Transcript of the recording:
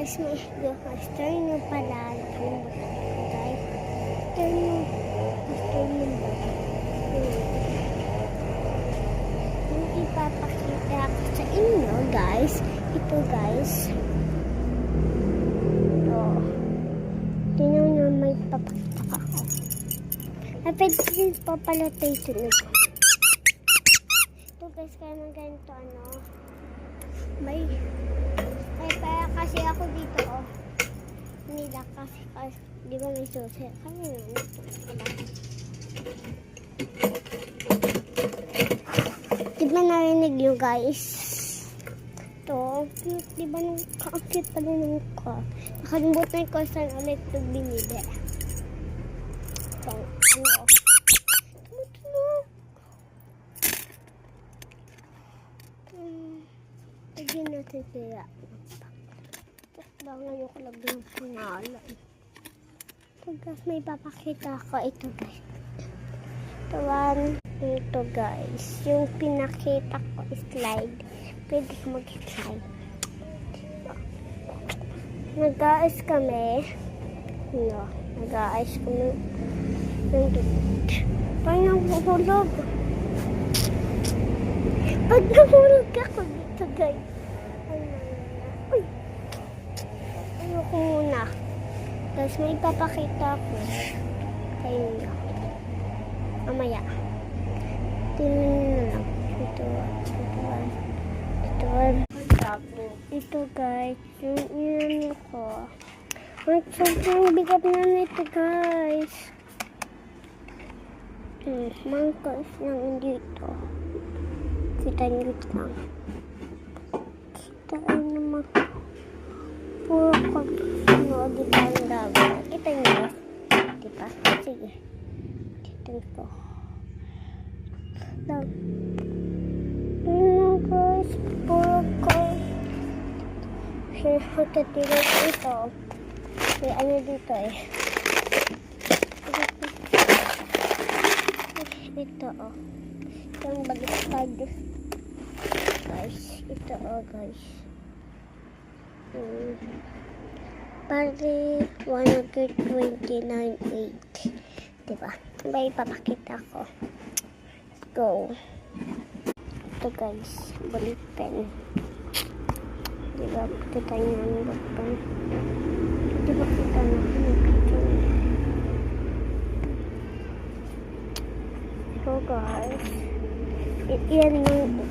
guys, may turn nyo pala. Guys, turn nyo ba? Yung ipapakita ko sa inyo, guys. Ito, guys. Ito. Tingnan nyo, may papakita ako. Pwede din pa pala tayo tunog. Ito, guys, kaya ng ganito, may pera kasi ako dito, nila kasi di ba may susi kami naman di ba narinig nyo guys to cute, di ba cute pa rin ng ko nakalimutan ko saan ulit ito binili ito lagyan natin kaya ngayon ko lang yung pangalan. Ito guys, may papakita ko. Ito guys. Ito guys. Yung pinakita ko slide. Pwede ko mag-slide. Nag-aayos kami. Nag-aayos kami. Parang nahulog. Pag nahulog ako dito guys. Ayoko muna. Tapos may papakita ko sa inyo. Mamaya. Tingnan nyo na lang. Ito guys. Yung inano ko. Ay, sobrang bigat na nito guys. Mangkos lang dito. Kita nyo lang. Kita naman. Puro pag di ba ang dagat. Kita nyo. Diba? Sige. Kita ko. Guys. Puro ko. Tatilan ko ito. May ano dito eh. Ito Itong baliktad. Guys. Ito guys. Pari 129.8 diba? May papakita ko. Let's go. Ito guys, bullet pen. Diba? Kita nyo ang bullet pen. Diba kita nyo ang picture. So guys, yan yung